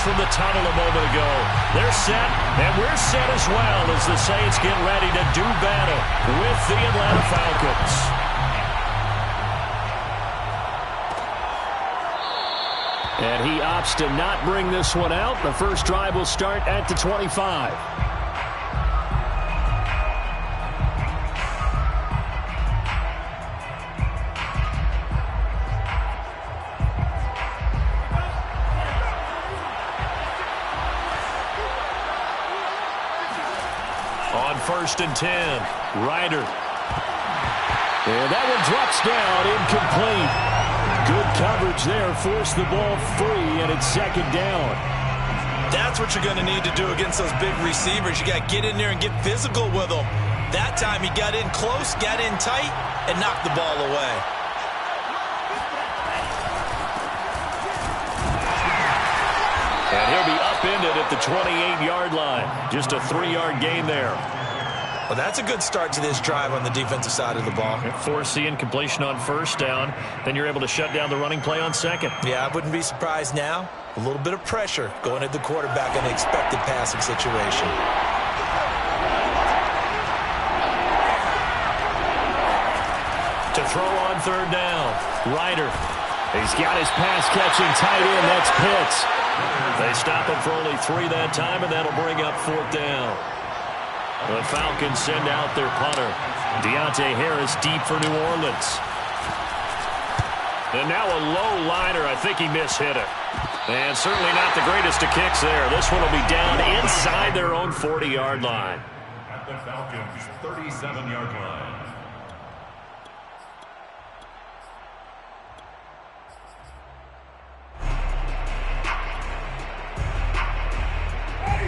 from the tunnel a moment ago. They're set, and we're set as well as the Saints get ready to do battle with the Atlanta Falcons. And he opts to not bring this one out. The first drive will start at the 25. On 1st and 10, Ryder. And that one drops down, incomplete. Good coverage there, forced the ball free, and it's 2nd down. That's what you're going to need to do against those big receivers. You got to get in there and get physical with them. That time he got in close, got in tight, and knocked the ball away. And he'll be upended at the 28-yard line. Just a 3-yard gain there. Well, that's a good start to this drive on the defensive side of the ball. Forcing completion on 1st down. Then you're able to shut down the running play on 2nd. Yeah, I wouldn't be surprised now. A little bit of pressure going at the quarterback in an expected passing situation. To throw on 3rd down, Ryder. He's got his pass-catching tight end. That's Pitts. They stop him for only 3 that time, and that'll bring up 4th down. The Falcons send out their punter. Deontay Harris deep for New Orleans. And now a low liner. I think he mishit it. And certainly not the greatest of kicks there. This one will be down inside their own 40-yard line. At the Falcons' 37-yard line.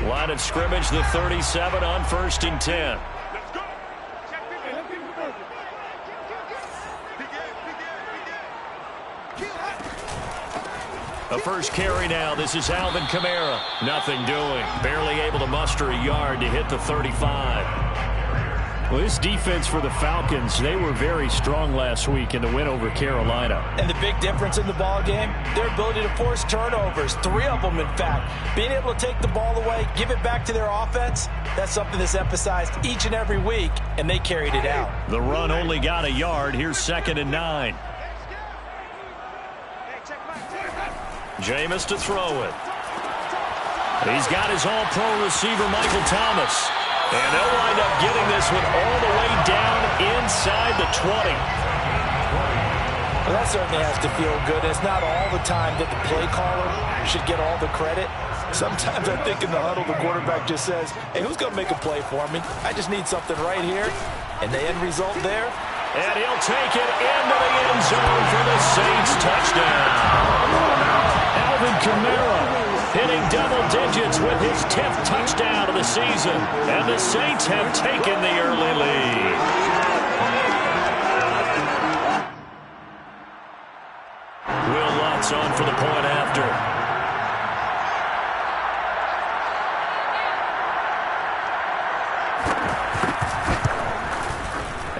Line of scrimmage, the 37 on 1st and 10. A first carry now. This is Alvin Kamara. Nothing doing. Barely able to muster a yard to hit the 35. Well, this defense for the Falcons, they were very strong last week in the win over Carolina. And the big difference in the ball game, their ability to force turnovers, 3 of them in fact. Being able to take the ball away, give it back to their offense, that's something that's emphasized each and every week, and they carried it out. The run only got a yard. Here's 2nd and 9. Jameis to throw it. He's got his all-pro receiver, Michael Thomas. And they'll wind up getting this one all the way down inside the 20. Well, that certainly has to feel good. It's not all the time that the play caller should get all the credit. Sometimes I think in the huddle, the quarterback just says, hey, who's going to make a play for me? I just need something right here. And the end result there. And he'll take it into the end zone for the Saints touchdown. Alvin Kamara hitting double digits with his 10th touchdown of the season. And the Saints have taken the early lead. Will Lutz on for the point after.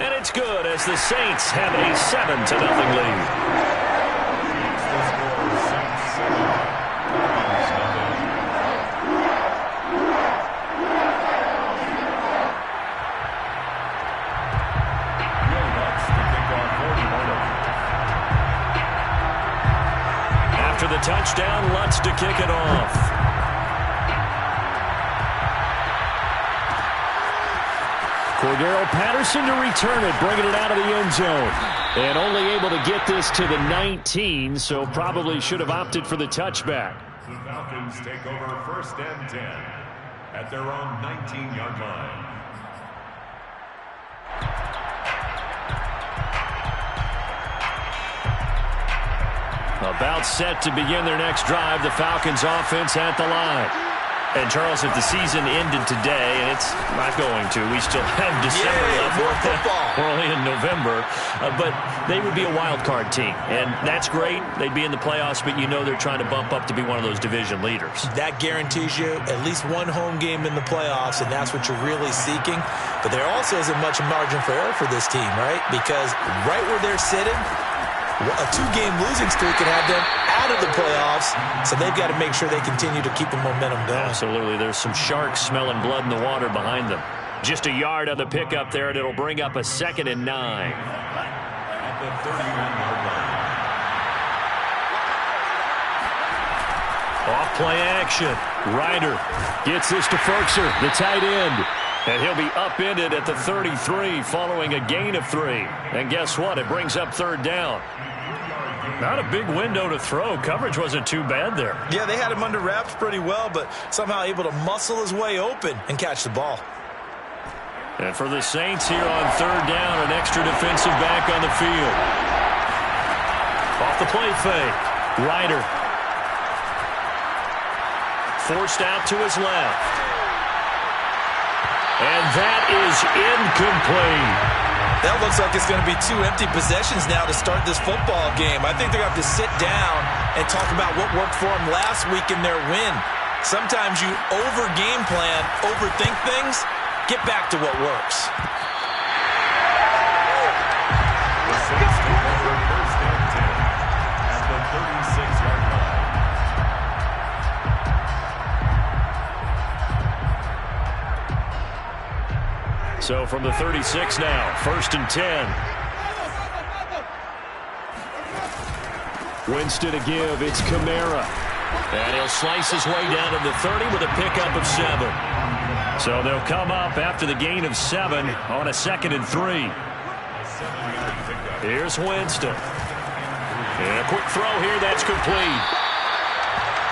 And it's good as the Saints have a 7-0 lead. After the touchdown, Lutz to kick it off. Cordero Patterson to return it, bringing it out of the end zone. And only able to get this to the 19, so probably should have opted for the touchback. The Falcons take over 1st and 10 at their own 19-yard line. About set to begin their next drive, the Falcons offense at the line. And, Charles, if the season ended today, and it's not going to, we still have December left. We're only in November. But they would be a wild card team. And that's great. They'd be in the playoffs, but you know they're trying to bump up to be one of those division leaders. That guarantees you at least one home game in the playoffs, and that's what you're really seeking. But there also isn't much margin for error for this team, right? Because right where they're sitting, a 2-game losing streak could have them out of the playoffs, so they've got to make sure they continue to keep the momentum going. Absolutely. There's some sharks smelling blood in the water behind them. Just a yard on the pickup there, and it'll bring up a 2nd and 9. At the 31-yard line. Off play action. Ryder gets this to Firkser, the tight end. And he'll be upended at the 33 following a gain of 3. And guess what? It brings up 3rd down. Not a big window to throw. Coverage wasn't too bad there. Yeah, they had him under wraps pretty well, but somehow able to muscle his way open and catch the ball. And for the Saints here on 3rd down, an extra defensive back on the field. Off the play fake. Ryder. Forced out to his left. And that is incomplete. That looks like it's going to be 2 empty possessions now to start this football game. I think they're going to have to sit down and talk about what worked for them last week in their win. Sometimes you over-game plan, overthink things. Get back to what works. The Saints take over 1st and 10 at the 36-yard line. So from the 36 now, 1st and 10. Winston to give. It's Kamara. And he'll slice his way down to the 30 with a pickup of 7. So they'll come up after the gain of 7 on a 2nd and 3. Here's Winston. And a quick throw here. That's complete.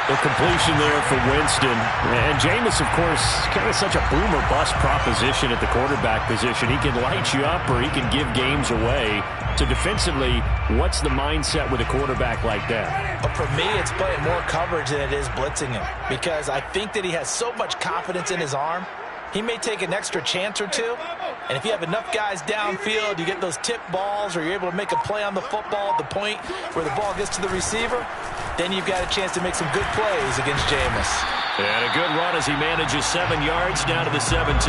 The completion there for Winston. And Jameis, of course, kind of such a boom-or-bust proposition at the quarterback position. He can light you up or he can give games away. So defensively, what's the mindset with a quarterback like that? For me, it's playing more coverage than it is blitzing him, because I think that he has so much confidence in his arm. He may take an extra chance or two, and if you have enough guys downfield, you get those tip balls, or you're able to make a play on the football at the point where the ball gets to the receiver, then you've got a chance to make some good plays against Jameis. And a good run as he manages 7 yards down to the 17.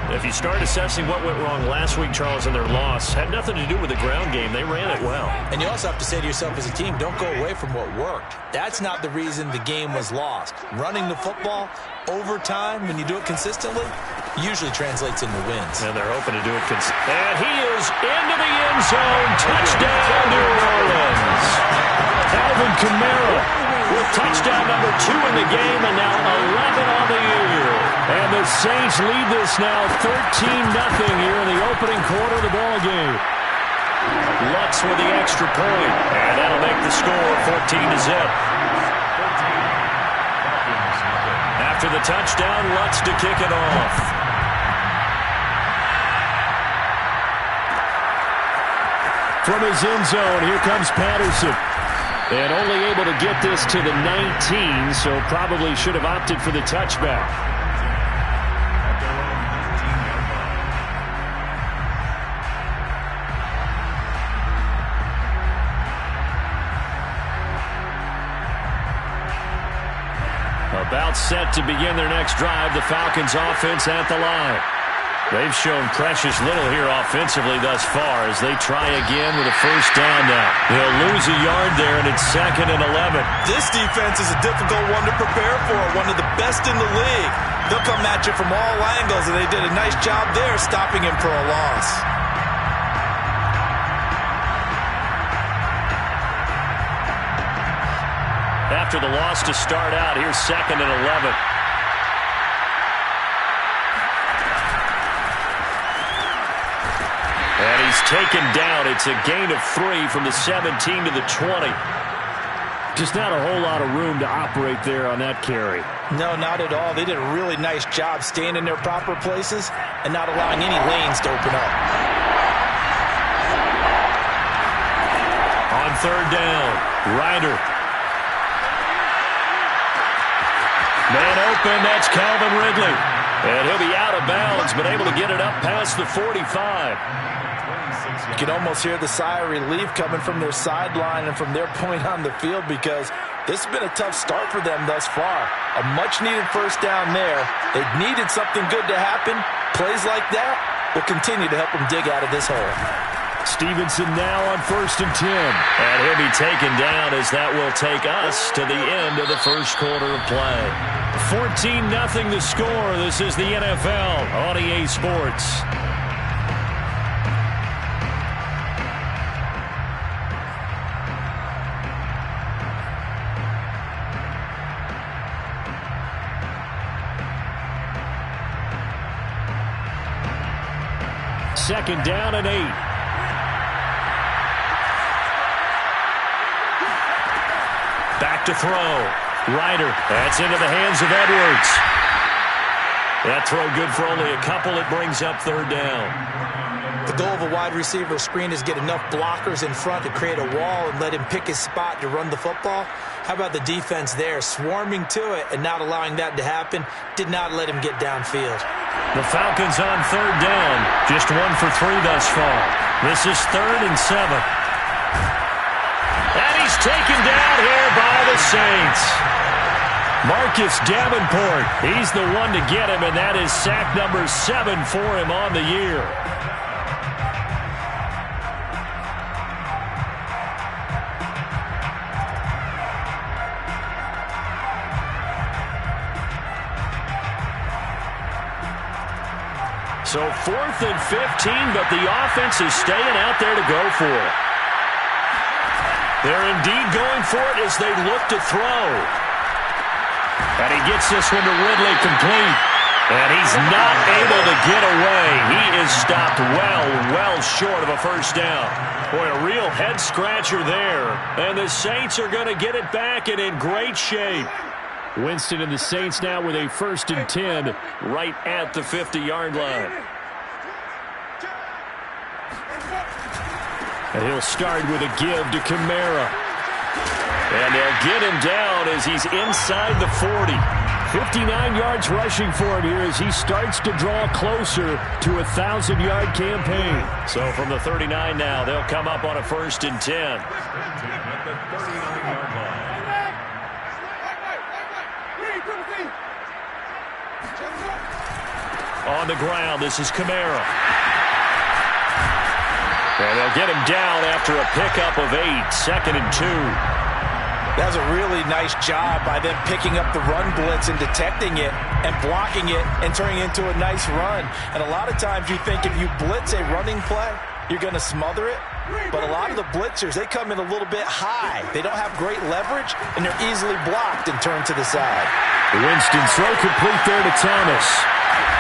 If you start assessing what went wrong last week, Charles, in their loss, had nothing to do with the ground game. They ran it well. And you also have to say to yourself as a team, don't go away from what worked. That's not the reason the game was lost. Running the football over time, when you do it consistently, usually translates into wins. And they're hoping to do it consistently. And he is into the end zone. Touchdown, New Orleans. Alvin Kamara with touchdown number 2 in the game, and now 11 on the year. And the Saints lead this now 13-0 here in the opening quarter of the ballgame. Lutz with the extra point, and that'll make the score 14-0. After the touchdown, Lutz to kick it off. From his end zone, here comes Patterson. And only able to get this to the 19, so probably should have opted for the touchback. About set to begin their next drive, the Falcons offense at the line. They've shown precious little here offensively thus far as they try again with a 1st down now. They'll lose a yard there, and it's 2nd and 11. This defense is a difficult one to prepare for, one of the best in the league. They'll come at you from all angles, and they did a nice job there stopping him for a loss. After the loss to start out, here's 2nd and 11. And he's taken down. It's a gain of 3 from the 17 to the 20. Just not a whole lot of room to operate there on that carry. No, not at all. They did a really nice job staying in their proper places and not allowing any lanes to open up. On 3rd down, Ryder. Man open, that's Calvin Ridley. And he'll be out of bounds, but able to get it up past the 45. You can almost hear the sigh of relief coming from their sideline and from their point on the field, because this has been a tough start for them thus far. A much-needed 1st down there. They needed something good to happen. Plays like that will continue to help them dig out of this hole. Stevenson now on 1st and 10. And he'll be taken down as that will take us to the end of the first quarter of play. 14-0 the score. This is the NFL on EA Sports. Second down and 8. Back to throw. Ryder. That's into the hands of Edwards. That throw good for only a couple. It brings up 3rd down. The goal of a wide receiver screen is get enough blockers in front to create a wall and let him pick his spot to run the football. How about the defense there, swarming to it and not allowing that to happen? Did not let him get downfield. The Falcons on 3rd down. Just 1 for 3 thus far. This is 3rd and 7. And he's taken down here by the Saints. Marcus Davenport, he's the one to get him, and that is sack number 7 for him on the year. So 4th and 15, but the offense is staying out there to go for it. They're indeed going for it as they look to throw. And he gets this one to Ridley complete. And he's not able to get away. He is stopped well short of a first down. Boy, a real head-scratcher there. And the Saints are going to get it back and in great shape. Winston and the Saints now with a 1st and 10 right at the 50-yard line. And he'll start with a give to Kamara. And they'll get him down as he's inside the 40. 59 yards rushing for him here as he starts to draw closer to a 1,000-yard campaign. So from the 39 now, they'll come up on a 1st and 10. On the ground, this is Kamara. And they'll get him down after a pickup of 8, 2nd and 2. That was a really nice job by them picking up the run blitz and detecting it and blocking it and turning it into a nice run. And a lot of times you think if you blitz a running play, you're going to smother it. But a lot of the blitzers, they come in a little bit high. They don't have great leverage, and they're easily blocked and turned to the side. Winston throw complete there to Thomas.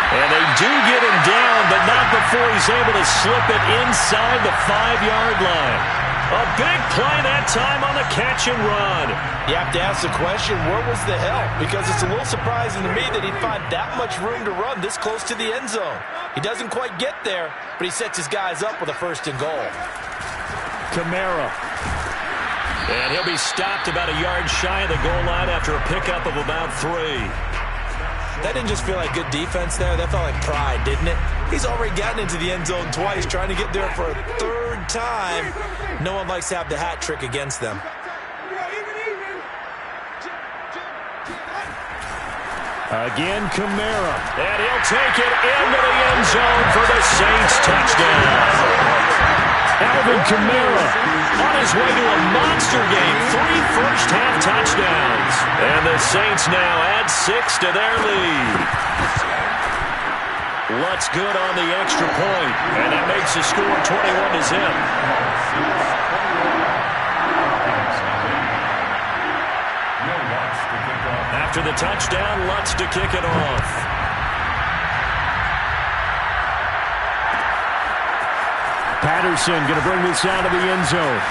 And they do get him down, but not before he's able to slip it inside the 5-yard line. A big play that time on the catch and run. You have to ask the question, where was the help? Because it's a little surprising to me that he'd find that much room to run this close to the end zone. He doesn't quite get there, but he sets his guys up with a 1st and goal. Kamara. And he'll be stopped about a yard shy of the goal line after a pickup of about 3. That didn't just feel like good defense there. That felt like pride, didn't it? He's already gotten into the end zone twice, trying to get there for a 3rd time. No one likes to have the hat trick against them. Again, Kamara. And he'll take it into the end zone for the Saints touchdown. Alvin Kamara on his way to a monster game. 3 first-half touchdowns. And the Saints now add 6 to their lead. Lutz good on the extra point, and that makes the score 21-0. After the touchdown, Lutz to kick it off. Patterson going to bring this out of the end zone.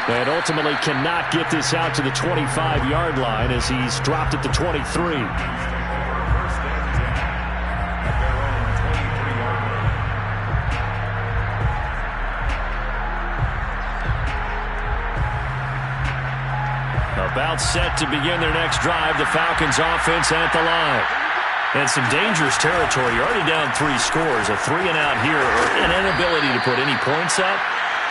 But ultimately cannot get this out to the 25-yard line as he's dropped at the 23. About set to begin their next drive, the Falcons offense at the line. And some dangerous territory. You're already down 3 scores. A 3-and-out here, or an inability to put any points up.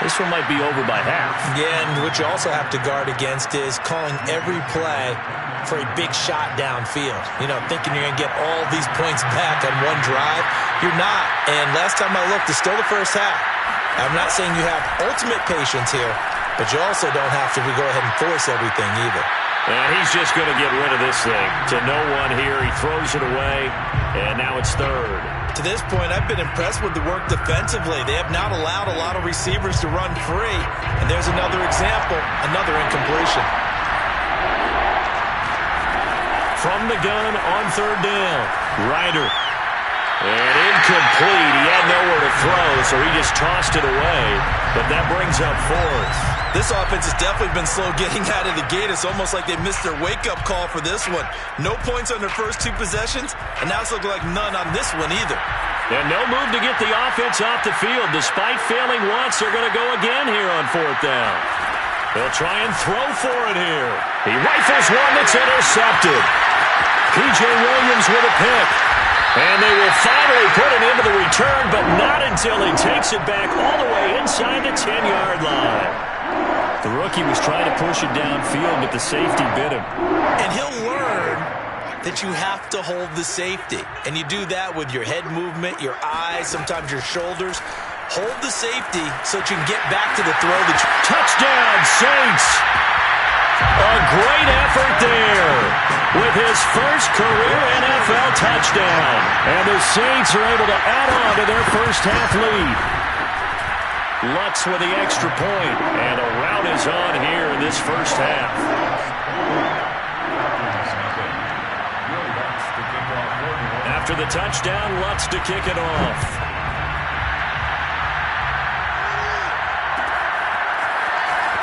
This one might be over by half. Yeah, and what you also have to guard against is calling every play for a big shot downfield. You know, thinking you're going to get all these points back on one drive. You're not. And last time I looked, it's still the first half. I'm not saying you have ultimate patience here, but you also don't have to go ahead and force everything either. And he's just going to get rid of this thing. To no one here. He throws it away, and now it's third. To this point, I've been impressed with the work defensively. They have not allowed a lot of receivers to run free. And there's another example, another incompletion. From the gun on third down, Ryder. And incomplete. He had nowhere to throw, so he just tossed it away. But that brings up fourth. This offense has definitely been slow getting out of the gate. It's almost like they missed their wake-up call for this one. No points on their first two possessions, and now it's looking like none on this one either. And no move to get the offense off the field. Despite failing once, they're going to go again here on fourth down. They'll try and throw for it here. He rifles one that's intercepted. P.J. Williams with a pick. And they will finally put it into the return, but not until he takes it back all the way inside the 10-yard line. The rookie was trying to push it downfield, but the safety bit him. And he'll learn that you have to hold the safety. And you do that with your head movement, your eyes, sometimes your shoulders. Hold the safety so that you can get back to the throw. Touchdown, Saints! A great effort there with his first career NFL touchdown. And the Saints are able to add on to their first half lead. Lutz with the extra point, and a rout is on here in this first half. After the touchdown, Lutz to kick it off.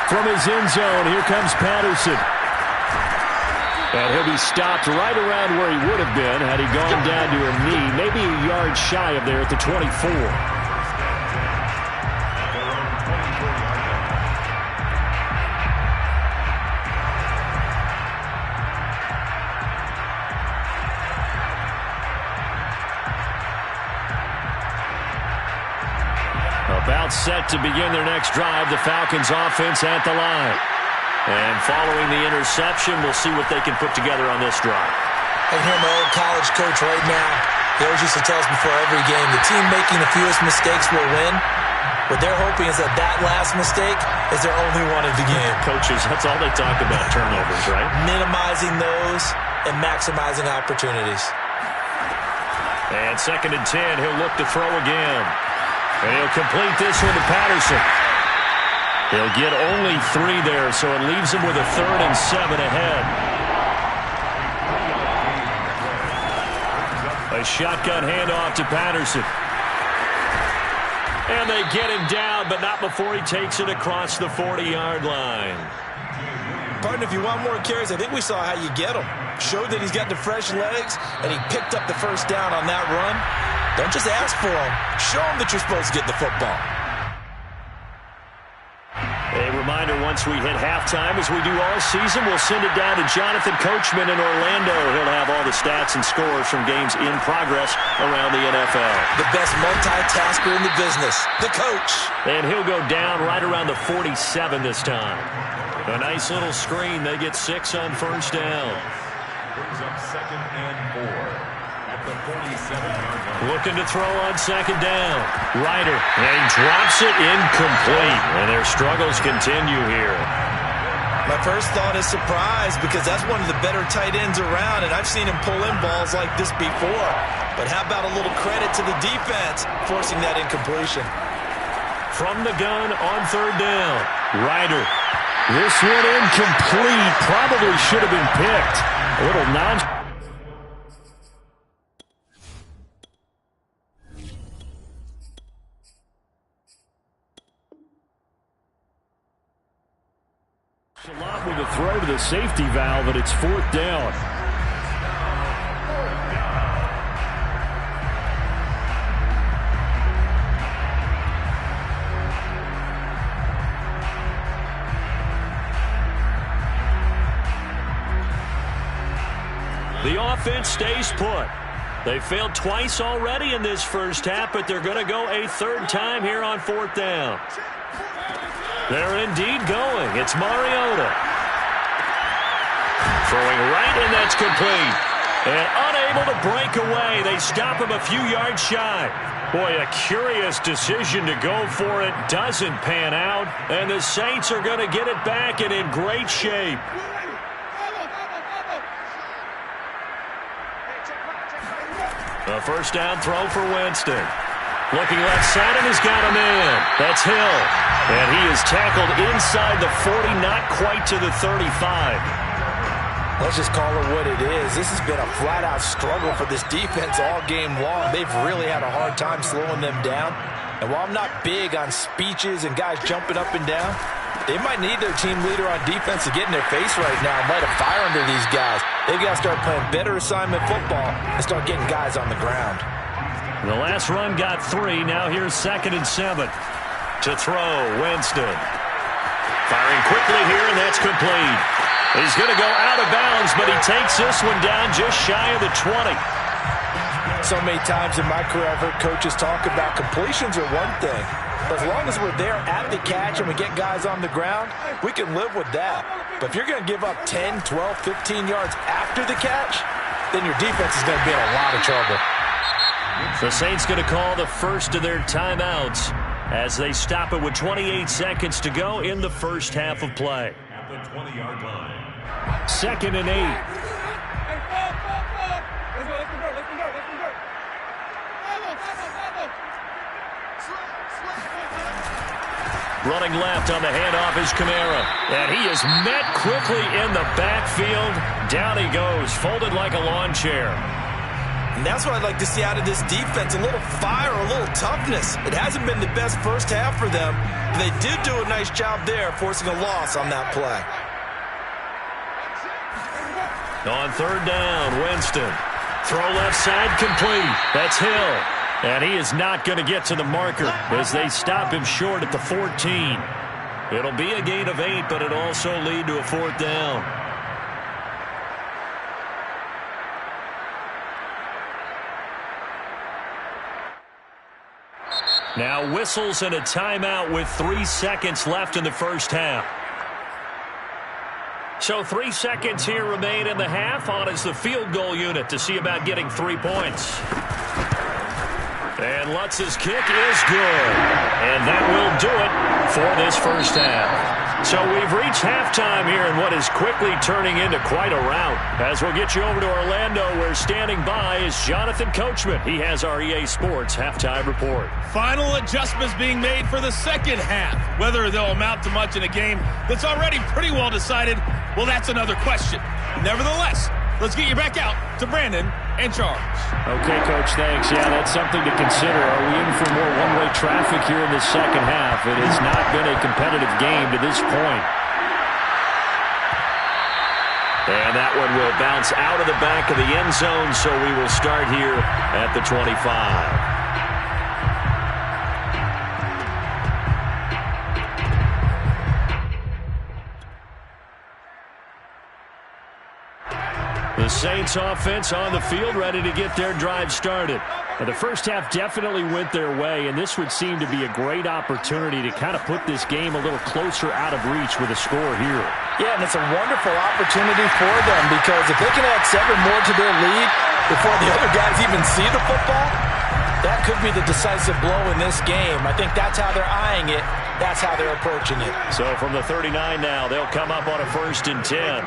From his end zone, here comes Patterson. And he'll be stopped right around where he would have been had he gone down to a knee, maybe a yard shy of there at the 24. About set to begin their next drive, the Falcons offense at the line. And following the interception, we'll see what they can put together on this drive. I can hear my old college coach right now. He always used to tell us before every game, the team making the fewest mistakes will win. What they're hoping is that last mistake is their only one of the game. Coaches, that's all they talk about, turnovers, right? Minimizing those and maximizing opportunities. And 2nd and 10, he'll look to throw again. And he'll complete this one to Patterson. He'll get only 3 there, so it leaves him with a 3rd and 7 ahead. A shotgun handoff to Patterson. And they get him down, but not before he takes it across the 40-yard line. Partner, if you want more carries, I think we saw how you get him. Showed that he's got the fresh legs, and he picked up the first down on that run. Don't just ask for him. Show him that you're supposed to get the football. A reminder, once we hit halftime, as we do all season, we'll send it down to Jonathan Coachman in Orlando. He'll have all the stats and scores from games in progress around the NFL. The best multitasker in the business, the coach. And he'll go down right around the 47 this time. A nice little screen. They get 6 on first down. Brings up 2nd and 4 at the 47-yard line. Looking to throw on 2nd down. Ryder, and he drops it incomplete. And their struggles continue here. My first thought is surprise, because that's one of the better tight ends around, and I've seen him pull in balls like this before. But how about a little credit to the defense forcing that incompletion? From the gun on 3rd down. Ryder. This one incomplete. Probably should have been picked. A little nonchalant. With a throw to the safety valve, and it's 4th down. The offense stays put. They failed twice already in this first half, but they're going to go a 3rd time here on 4th down. They're indeed going. It's Mariota. Throwing right, and that's complete. And unable to break away. They stop him a few yards shy. Boy, a curious decision to go for it. Doesn't pan out. And the Saints are going to get it back and in great shape. A first down throw for Winston. Looking left side and has got a man. That's Hill. And he is tackled inside the 40, not quite to the 35. Let's just call it what it is. This has been a flat-out struggle for this defense all game long. They've really had a hard time slowing them down. And while I'm not big on speeches and guys jumping up and down, they might need their team leader on defense to get in their face right now and light a fire under these guys. They've got to start playing better assignment football and start getting guys on the ground. The last run got 3. Now here's 2nd and 7. To throw, Winston. Firing quickly here, and that's complete. He's going to go out of bounds, but he takes this one down just shy of the 20. So many times in my career, I've heard coaches talk about completions are one thing. But as long as we're there at the catch and we get guys on the ground, we can live with that. But if you're going to give up 10, 12, 15 yards after the catch, then your defense is going to be in a lot of trouble. The Saints going to call the first of their timeouts as they stop it with 28 seconds to go in the first half of play. At the 20-yard line. 2nd and 8. Running left on the handoff is Kamara. And he is met quickly in the backfield. Down he goes, folded like a lawn chair. And that's what I'd like to see out of this defense, a little fire, a little toughness. It hasn't been the best first half for them. They did do a nice job there, forcing a loss on that play. On 3rd down, Winston. Throw left side complete. That's Hill. And he is not going to get to the marker as they stop him short at the 14. It'll be a gain of 8, but it'll also lead to a 4th down. Now whistles and a timeout with 3 seconds left in the first half. So 3 seconds here remain in the half. On is the field goal unit to see about getting 3 points. And Lutz's kick is good. And that will do it for this first half. So we've reached halftime here in what is quickly turning into quite a rout. As we'll get you over to Orlando, where standing by is Jonathan Coachman. He has our EA Sports halftime report. Final adjustments being made for the second half. Whether they'll amount to much in a game that's already pretty well decided, well, that's another question. Nevertheless, let's get you back out to Brandon and Charles. Okay, Coach, thanks. Yeah, that's something to consider. Are we in for more one-way traffic here in the second half? It has not been a competitive game to this point. And that one will bounce out of the back of the end zone, so we will start here at the 25. The Saints offense on the field, ready to get their drive started. Now, the first half definitely went their way, and this would seem to be a great opportunity to kind of put this game a little closer out of reach with a score here. Yeah, and it's a wonderful opportunity for them, because if they can add 7 more to their lead before the other guys even see the football, that could be the decisive blow in this game. I think that's how they're eyeing it. That's how they're approaching it. So from the 39 now, they'll come up on a 1st and 10.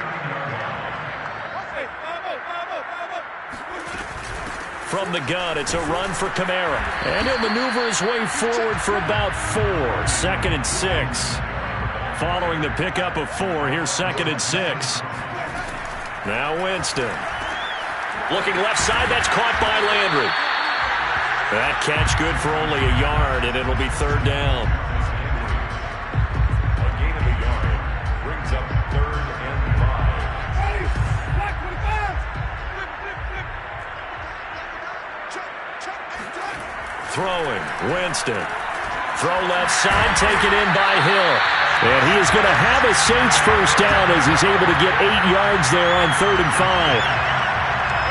From the gun, it's a run for Kamara. And he'll maneuver his way forward for about 4. 2nd and 6. Following the pickup of 4, here's 2nd and 6. Now Winston. Looking left side, that's caught by Landry. That catch good for only a yard, and it'll be 3rd down. A gain of a yard brings up 3rd and 5. Throwing, Winston. Throw left side, taken in by Hill. And he is going to have a Saints first down as he's able to get 8 yards there on 3rd and 5.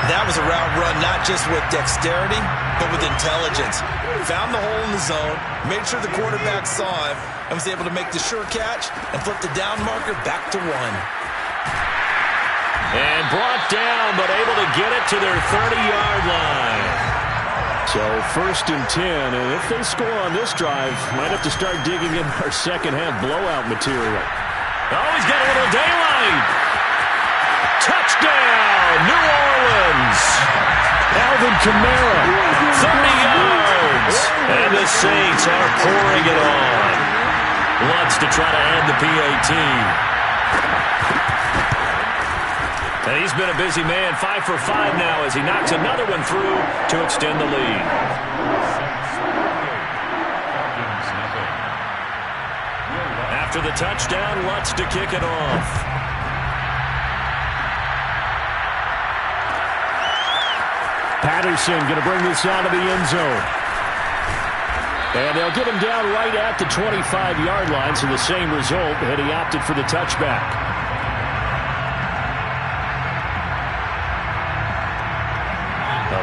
That was a route run not just with dexterity, but with intelligence. Found the hole in the zone, made sure the quarterback saw him, and was able to make the sure catch and flip the down marker back to 1. And brought down, but able to get it to their 30-yard line. So 1st and 10, and if they score on this drive, might have to start digging in our second-half blowout material. Oh, he's got a little daylight. Touchdown, New Orleans. Alvin Kamara. 30 yards. And the Saints are pouring it on. Lutz to try to add the PAT. And he's been a busy man, 5 for 5 now as he knocks another one through to extend the lead. After the touchdown, Lutz to kick it off. Patterson going to bring this out of the end zone. And they'll get him down right at the 25-yard line, so the same result, and he opted for the touchback.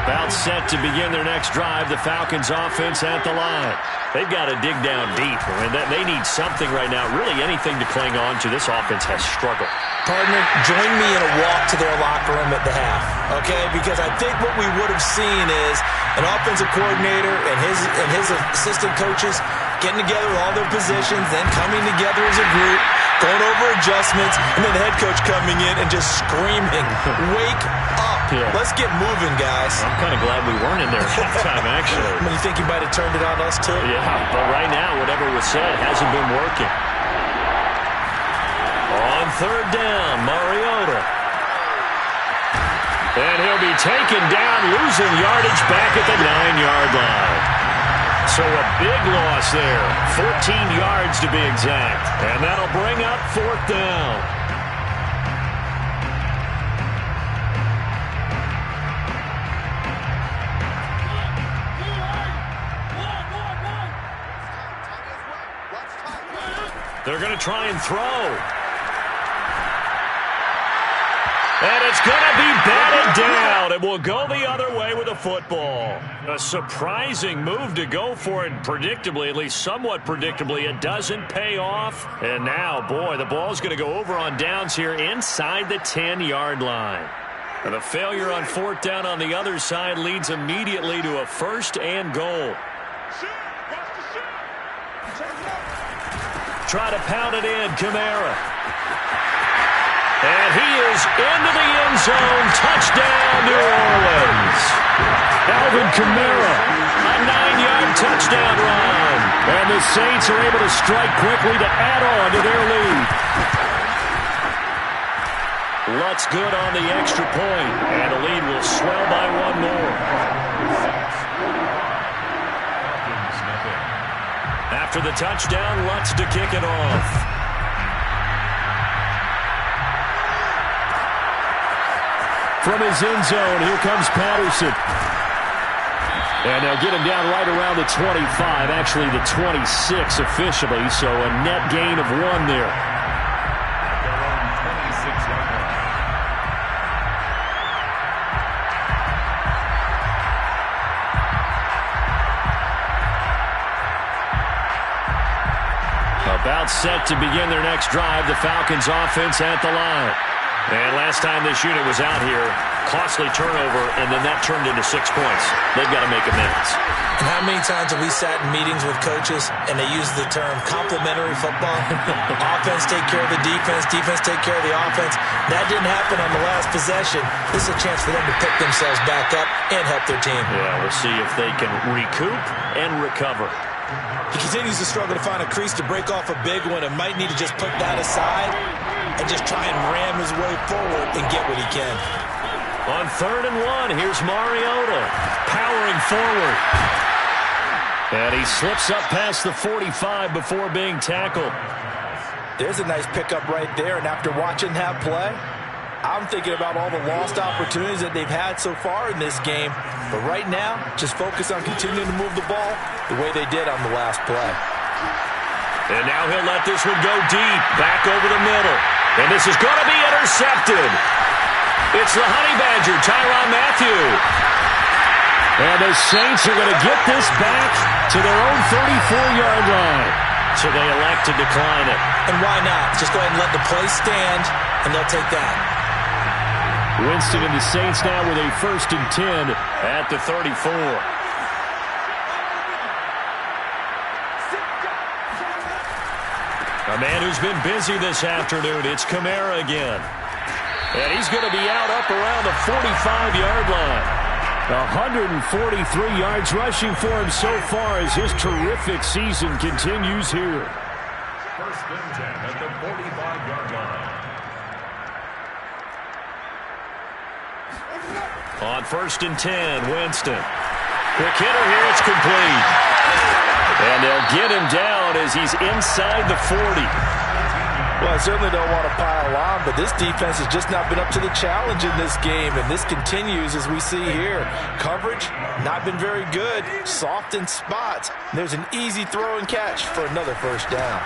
About set to begin their next drive, the Falcons offense at the line. They've got to dig down deep. I mean, they need something right now, really anything to cling on to. This offense has struggled. Partner, join me in a walk to their locker room at the half, okay? Because I think what we would have seen is an offensive coordinator and his assistant coaches getting together with all their positions, then coming together as a group, going over adjustments, and then the head coach coming in and just screaming, wake up. Yeah. Let's get moving, guys. I'm kind of glad we weren't in there at halftime, actually. I mean, you think you might have turned it on us, too? Yeah, but right now, whatever was said hasn't been working. On 3rd down, Mariota. And he'll be taken down, losing yardage back at the 9-yard line. So a big loss there, 14 yards to be exact. And that'll bring up 4th down. They're going to try and throw. And it's going to be batted down. It will go the other way with the football. A surprising move to go for it predictably, at least somewhat predictably. It doesn't pay off. And now, boy, the ball's going to go over on downs here inside the 10-yard line. And the failure on 4th down on the other side leads immediately to a 1st and goal. Try to pound it in, Kamara. And he is into the end zone. Touchdown, New Orleans. Alvin Kamara. A 9-yard touchdown run. And the Saints are able to strike quickly to add on to their lead. Lutz good on the extra point, and the lead will swell by 1 more. After the touchdown, Lutz to kick it off. From his end zone, here comes Patterson. And they'll get him down right around the 25, actually the 26 officially, so a net gain of 1 there. About set to begin their next drive, the Falcons offense at the line. And last time this unit was out here, costly turnover, and then that turned into 6 points. They've got to make amends. And how many times have we sat in meetings with coaches and they use the term complementary football? Offense take care of the defense, defense take care of the offense. That didn't happen on the last possession. This is a chance for them to pick themselves back up and help their team. Yeah, we'll see if they can recoup and recover. He continues to struggle to find a crease to break off a big one and might need to just put that aside and just try and ram his way forward and get what he can. On 3rd and 1, here's Mariota powering forward. And he slips up past the 45 before being tackled. There's a nice pickup right there, and after watching that play, I'm thinking about all the lost opportunities that they've had so far in this game. But right now, just focus on continuing to move the ball the way they did on the last play. And now he'll let this one go deep, back over the middle. And this is going to be intercepted. It's the Honey Badger, Tyrann Mathieu. And the Saints are going to get this back to their own 34-yard line. So they elect to decline it. And why not? Just go ahead and let the play stand, and they'll take that. Winston and the Saints now with a 1st and 10 at the 34. A man who's been busy this afternoon, it's Kamara again. And he's going to be out up around the 45-yard line. 143 yards rushing for him so far as his terrific season continues here. 1st and 10 at the 45-yard line. On 1st and 10, Winston. Quick hitter here, it's complete. And they'll get him down as he's inside the 40. Well, I certainly don't want to pile on, but this defense has just not been up to the challenge in this game, and this continues as we see here. Coverage, not been very good, soft in spots. There's an easy throw and catch for another 1st down.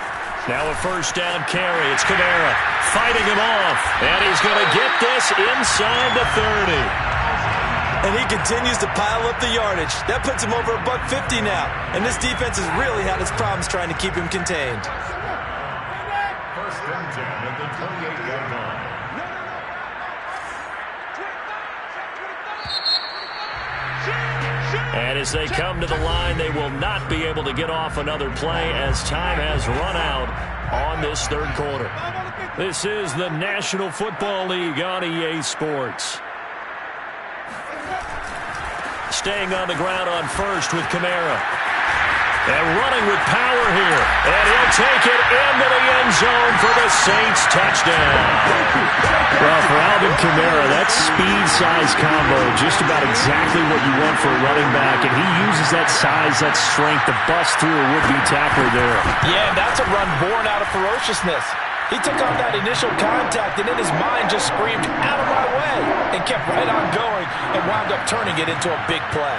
Now a 1st down carry. It's Kamara fighting him off, and he's going to get this inside the 30. And he continues to pile up the yardage. That puts him over $150 now, and this defense has really had its problems trying to keep him contained. 1st and 10 at the 28-yard line. And as they come to the line, they will not be able to get off another play as time has run out on this 3rd quarter. This is the National Football League on EA Sports. Staying on the ground on 1st with Kamara. And running with power here. And he'll take it into the end zone for the Saints touchdown. Well, for Alvin Kamara, that speed-size combo, just about exactly what you want for a running back. And he uses that size, that strength to bust through a would-be tackler there. Yeah, and that's a run born out of ferociousness. He took on that initial contact and in his mind just screamed, "Out of my way," and kept right on going and wound up turning it into a big play.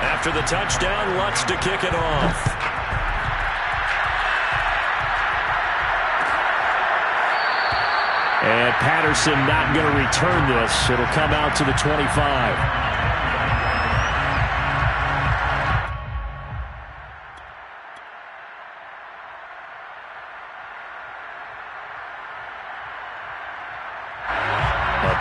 After the touchdown, Lutz to kick it off. And Patterson not going to return this. It'll come out to the 25.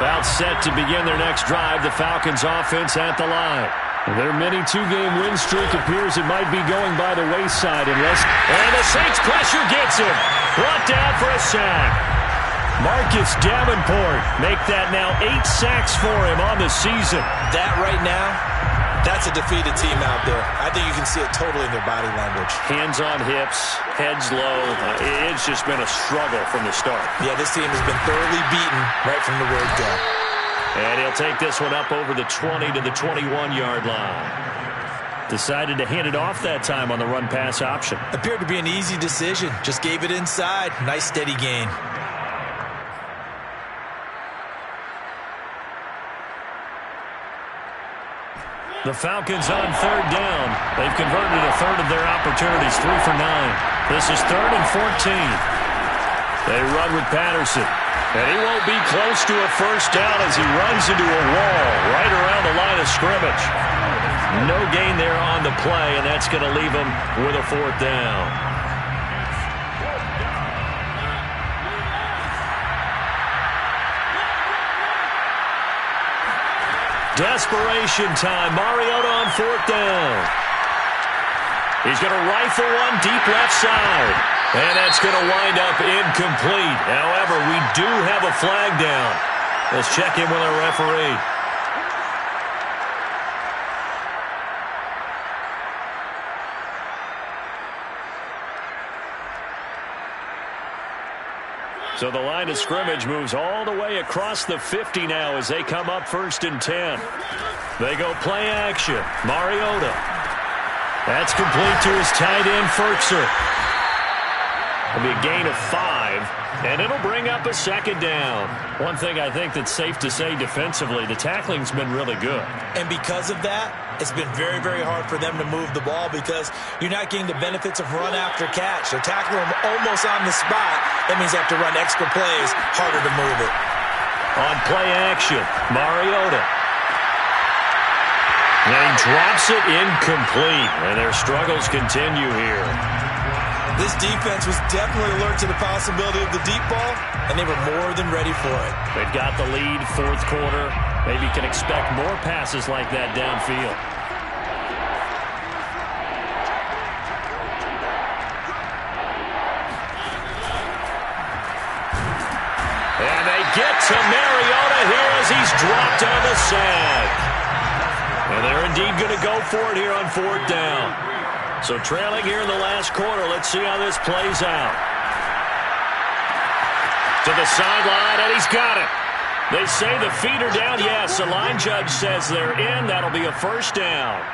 About set to begin their next drive, the Falcons offense at the line. Their mini 2-game win streak appears it might be going by the wayside unless... And the Saints pressure gets him. Brought down for a sack. Marcus Davenport make that now 8 sacks for him on the season. That right now, that's a defeated team out there. I think you can see it totally in their body language. Hands on hips, heads low. It's just been a struggle from the start. Yeah, this team has been thoroughly beaten right from the word go. And he'll take this one up over the 20 to the 21-yard line. Decided to hand it off that time on the run-pass option. Appeared to be an easy decision. Just gave it inside. Nice steady gain. The Falcons on 3rd down. They've converted a third of their opportunities, 3 for 9. This is 3rd and 14. They run with Patterson. And he won't be close to a 1st down as he runs into a wall right around the line of scrimmage. No gain there on the play, and that's going to leave him with a 4th down. Desperation time. Mariota on 4th down. He's going to rifle one deep left side. And that's going to wind up incomplete. However, we do have a flag down. Let's check in with our referee. So the line of scrimmage moves all the way across the 50 now as they come up 1st and 10. They go play action. Mariota. That's complete to his tight end, Firkser. It'll be a gain of 5, and it'll bring up a 2nd down. One thing I think that's safe to say defensively, the tackling's been really good. And because of that, it's been very, very hard for them to move the ball because you're not getting the benefits of run after catch. They're tackling them almost on the spot. That means they have to run extra plays, harder to move it. On play action, Mariota. And he drops it incomplete, and their struggles continue here. This defense was definitely alert to the possibility of the deep ball, and they were more than ready for it. They've got the lead, fourth quarter. Maybe can expect more passes like that downfield. And they get to Mariota here as he's dropped on the sack. And they're indeed going to go for it here on fourth down. So trailing here in the last quarter. Let's see how this plays out. To the sideline, and he's got it. They say the feet are down. Yes, the line judge says they're in. That'll be a first down.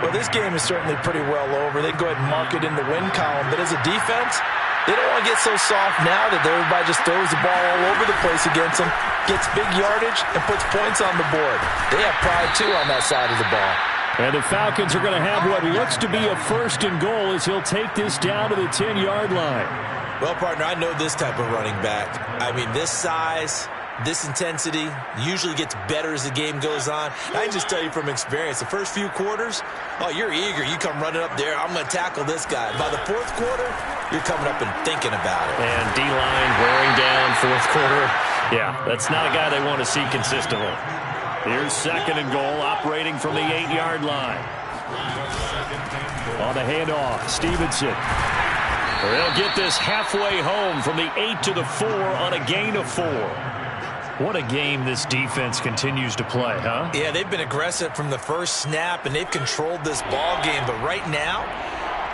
Well, this game is certainly pretty well over. They can go ahead and mark it in the win column. But as a defense, they don't want to get so soft now that everybody just throws the ball all over the place against them, gets big yardage, and puts points on the board. They have pride, too, on that side of the ball. And the Falcons are going to have what looks to be a first and goal as he'll take this down to the 10-yard line. Well, partner, I know this type of running back. I mean, this size, this intensity usually gets better as the game goes on. I can just tell you from experience, the first few quarters, oh, you're eager. You come running up there, I'm going to tackle this guy. By the fourth quarter, you're coming up and thinking about it. And D-line wearing down fourth quarter. Yeah, that's not a guy they want to see consistently. Here's second and goal, operating from the 8-yard line. On the handoff, Stevenson. They'll get this halfway home from the 8 to the 4 on a gain of 4. What a game this defense continues to play, huh? Yeah, they've been aggressive from the first snap, and they've controlled this ball game. But right now,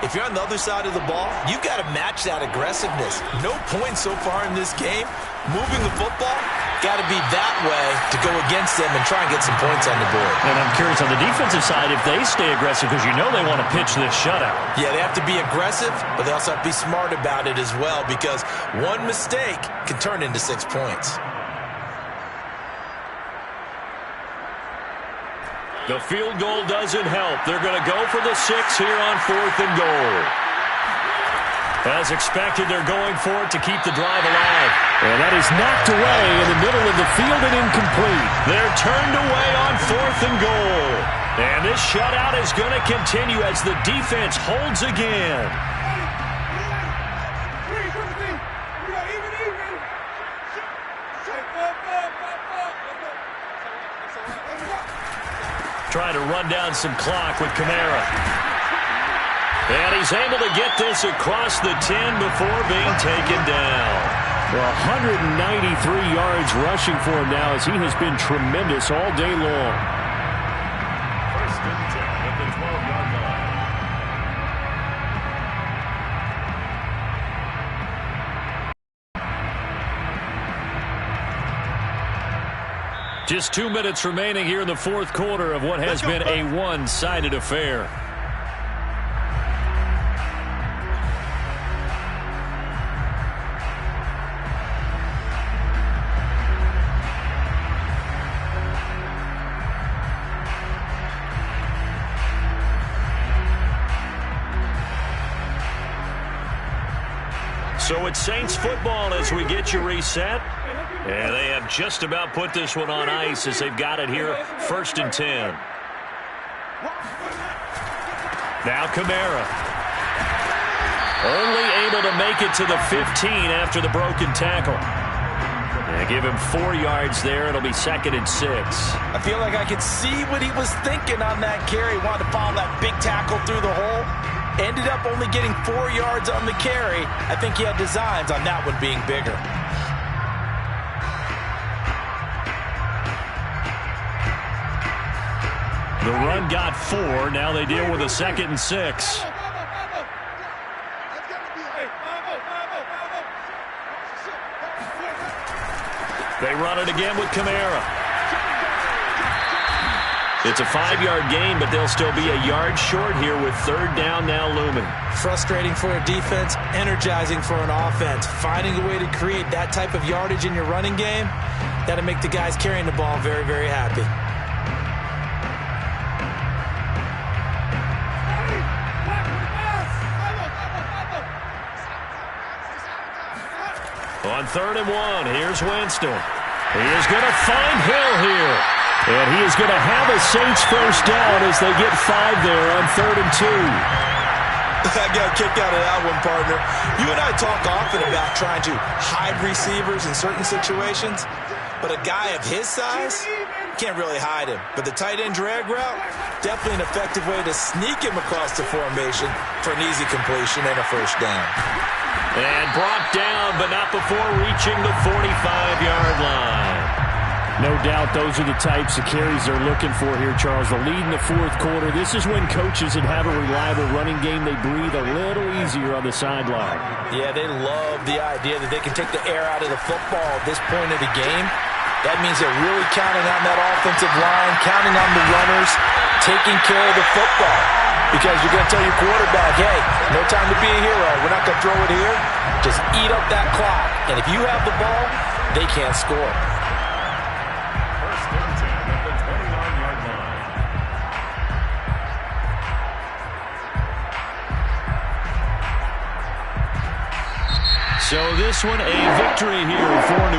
if you're on the other side of the ball, you've got to match that aggressiveness. No points so far in this game. Moving the football, got to be that way to go against them and try and get some points on the board. And I'm curious on the defensive side if they stay aggressive, because you know they want to pitch this shutout. Yeah, they have to be aggressive, but they also have to be smart about it as well, because one mistake can turn into 6 points. The field goal doesn't help. They're going to go for the 6 here on fourth and goal. As expected, they're going for it to keep the drive alive. And that is knocked away in the middle of the field and incomplete. They're turned away on fourth and goal. And this shutout is going to continue as the defense holds again. Trying to run down some clock with Kamara. And he's able to get this across the 10 before being taken down. Well, 193 yards rushing for him now as he has been tremendous all day long. First and 10 at the 12-yard line. Just 2 minutes remaining here in the fourth quarter of what has been a one-sided affair. So it's Saints football as we get you reset. And they have just about put this one on ice as they've got it here, first and 10. Now Kamara. Only able to make it to the 15 after the broken tackle. And give him 4 yards there. It'll be second and 6. I feel like I could see what he was thinking on that carry. Wanted to follow that big tackle through the hole. Ended up only getting 4 yards on the carry. I think he had designs on that one being bigger. The run got 4. Now they deal with a second and 6. They run it again with Kamara. It's a 5-yard gain, but they'll still be a yard short here with third down now looming. Frustrating for a defense, energizing for an offense. Finding a way to create that type of yardage in your running game, that'll make the guys carrying the ball very, very happy. On third and 1, here's Winston. He is going to find Hill here. And he is going to have a Saints first down as they get 5 there on third and 2. I got a kick out of that one, partner. You and I talk often about trying to hide receivers in certain situations, but a guy of his size can't really hide him. But the tight end drag route, definitely an effective way to sneak him across the formation for an easy completion and a first down. And brought down, but not before reaching the 45-yard line. No doubt those are the types of carries they're looking for here, Charles. The lead in the fourth quarter. This is when coaches that have a reliable running game, they breathe a little easier on the sideline. Yeah, they love the idea that they can take the air out of the football at this point of the game. That means they're really counting on that offensive line, counting on the runners, taking care of the football. Because you're going to tell your quarterback, hey, no time to be a hero. We're not going to throw it here. Just eat up that clock. And if you have the ball, they can't score. So this one, a victory here for New